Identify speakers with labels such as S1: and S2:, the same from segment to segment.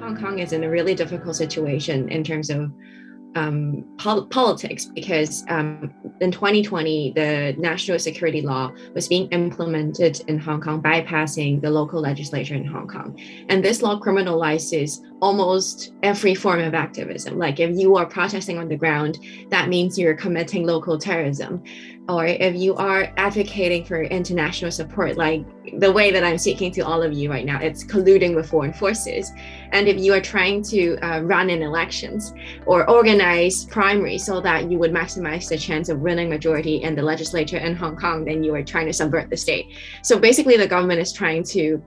S1: Hong Kong is in a really difficult situation in terms of politics because in 2020, the national security law was being implemented in Hong Kong, bypassing the local legislature in Hong Kong. And this law criminalizes almost every form of activism. Like if you are protesting on the ground, that means you're committing local terrorism. Or if you are advocating for international support, like the way that I'm speaking to all of you right now, it's colluding with foreign forces. And if you are trying to run in elections or organize primaries so that you would maximize the chance of winning majority in the legislature in Hong Kong, then you are trying to subvert the state. So basically the government is trying to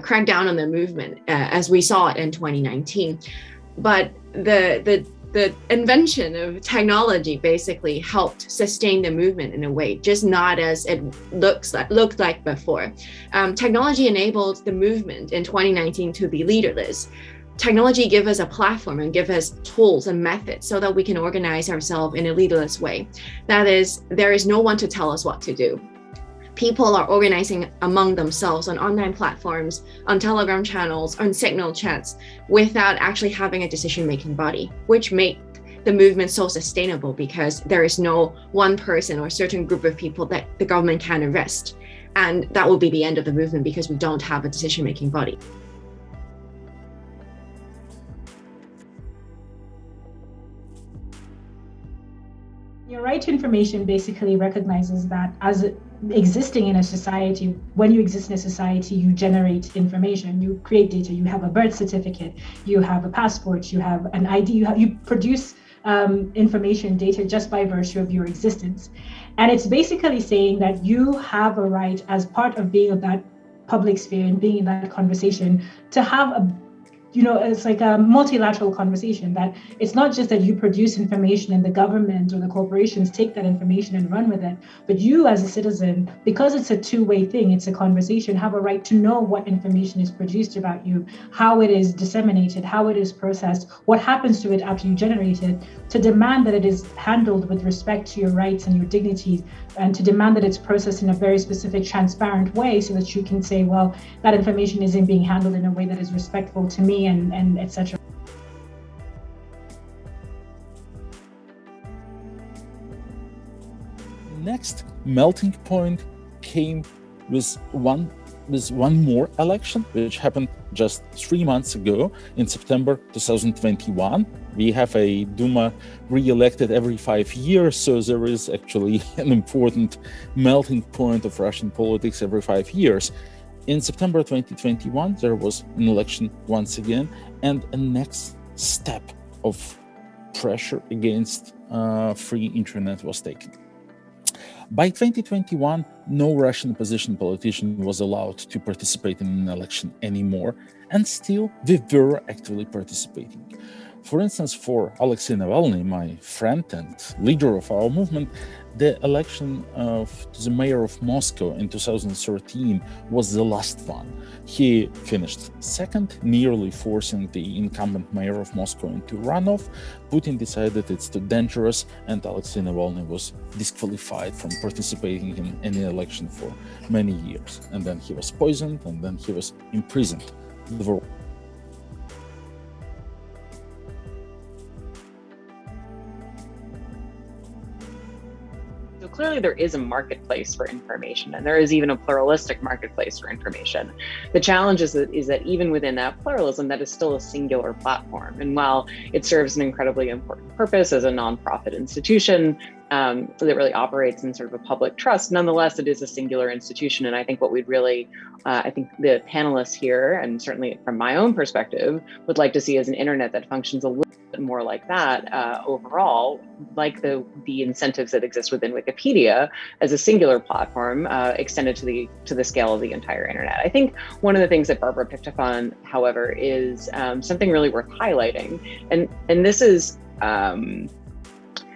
S1: crack down on the movement as we saw it in 2019. But the invention of technology basically helped sustain the movement in a way, just not as it looked like before. Technology enabled the movement in 2019 to be leaderless. Technology gives us a platform and gives us tools and methods so that we can organize ourselves in a leaderless way. That is, there is no one to tell us what to do. People are organizing among themselves on online platforms, on Telegram channels, on Signal chats, without actually having a decision-making body, which make the movement so sustainable because there is no one person or certain group of people that the government can arrest. And that will be the end of the movement because we don't have a decision-making body.
S2: Your right to information basically recognizes that as existing in a society, when you exist in a society, you generate information, you create data, you have a birth certificate, you have a passport, you have an ID, you produce information, data just by virtue of your existence. And it's basically saying that you have a right as part of being in that public sphere and being in that conversation to have a it's like a multilateral conversation, that it's not just that you produce information and the government or the corporations take that information and run with it, but you as a citizen, because it's a two-way thing, it's a conversation, have a right to know what information is produced about you, how it is disseminated, how it is processed, what happens to it after you generate it, to demand that it is handled with respect to your rights and your dignity, and to demand that it's processed in a very specific, transparent way so that you can say, well, that information isn't being handled in a way that is respectful to me and etc.
S3: Next melting point came with one more election, which happened just 3 months ago in September 2021. We have a Duma re-elected every 5 years, so there is actually an important melting point of Russian politics every 5 years. In September 2021, there was an election once again, and a next step of pressure against free internet was taken. By 2021, no Russian opposition politician was allowed to participate in an election anymore, and still we were actively participating. For instance, for Alexei Navalny, my friend and leader of our movement, the election to the mayor of Moscow in 2013 was the last one. He finished second, nearly forcing the incumbent mayor of Moscow into runoff. Putin decided it's too dangerous, and Alexei Navalny was disqualified from participating in any election for many years. And then he was poisoned, and then he was imprisoned.
S4: So clearly there is a marketplace for information, and there is even a pluralistic marketplace for information. The challenge is that even within that pluralism, that is still a singular platform. And while it serves an incredibly important purpose as a nonprofit institution that really operates in sort of a public trust, nonetheless, it is a singular institution. And I think what we'd really, I think the panelists here, and certainly from my own perspective, would like to see as an internet that functions a little bit more like that overall, like the incentives that exist within Wikipedia as a singular platform extended to the scale of the entire internet. I think one of the things that Barbara picked up on, however, is something really worth highlighting, and this is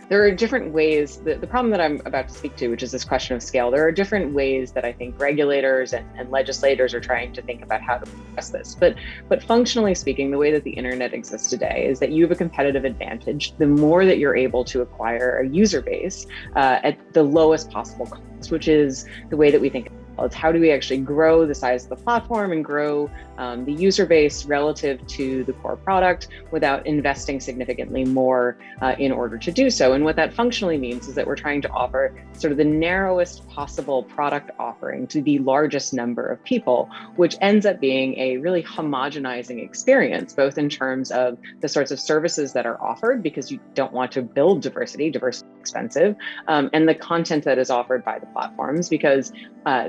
S4: there are different ways, the problem that I'm about to speak to, which is this question of scale, there are different ways that I think regulators and legislators are trying to think about how to address this. But functionally speaking, the way that the internet exists today is that you have a competitive advantage the more that you're able to acquire a user base at the lowest possible cost, which is the way that we think It's how do we actually grow the size of the platform and grow the user base relative to the core product without investing significantly more in order to do so. And what that functionally means is that we're trying to offer sort of the narrowest possible product offering to the largest number of people, which ends up being a really homogenizing experience, both in terms of the sorts of services that are offered, because you don't want to build diversity is expensive, and the content that is offered by the platforms, because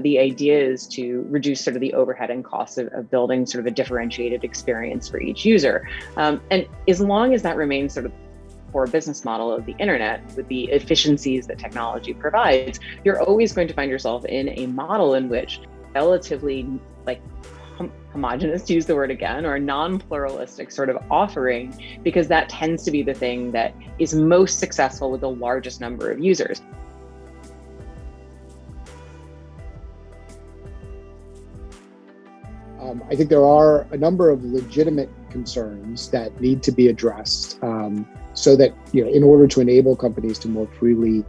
S4: the idea is to reduce sort of the overhead and cost of building sort of a differentiated experience for each user. And as long as that remains sort of core business model of the internet with the efficiencies that technology provides, you're always going to find yourself in a model in which relatively homogenous, to use the word again, or non-pluralistic sort of offering, because that tends to be the thing that is most successful with the largest number of users.
S5: I think there are a number of legitimate concerns that need to be addressed so that, in order to enable companies to more freely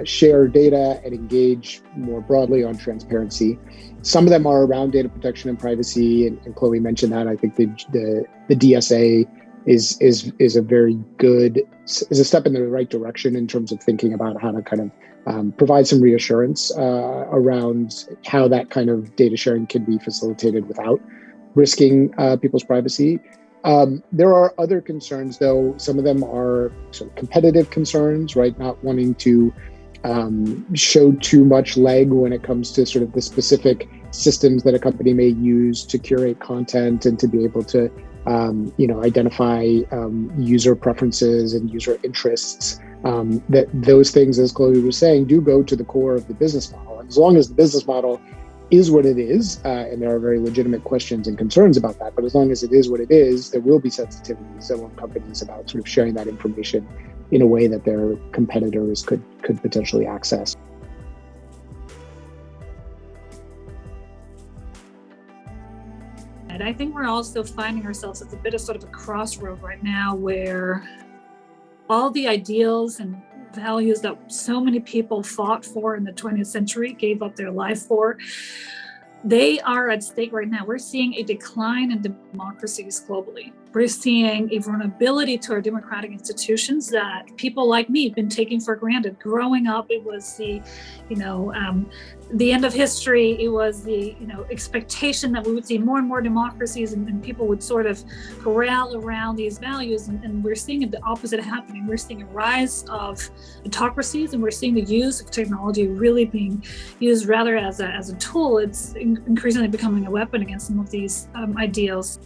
S5: share data and engage more broadly on transparency. Some of them are around data protection and privacy, and Chloe mentioned that. I think the DSA is a very good, is a step in the right direction in terms of thinking about how to kind of provide some reassurance around how that kind of data sharing can be facilitated without risking people's privacy. There are other concerns, though. Some of them are sort of competitive concerns, right? Not wanting to show too much leg when it comes to sort of the specific systems that a company may use to curate content and to be able to, identify user preferences and user interests. That those things, as Chloe was saying, do go to the core of the business model. And as long as the business model is what it is, and there are very legitimate questions and concerns about that, but as long as it is what it is, there will be sensitivities among companies about sort of sharing that information in a way that their competitors could potentially access.
S6: And I think we're also finding ourselves at a bit of sort of a crossroad right now, where all the ideals and values that so many people fought for in the 20th century, gave up their life for, they are at stake right now. We're seeing a decline in democracies globally. We're seeing a vulnerability to our democratic institutions that people like me have been taking for granted. Growing up, it was the end of history. It was the expectation that we would see more and more democracies, and people would sort of corral around these values. And we're seeing the opposite happening. We're seeing a rise of autocracies, and we're seeing the use of technology really being used rather as a tool. It's increasingly becoming a weapon against some of these ideals.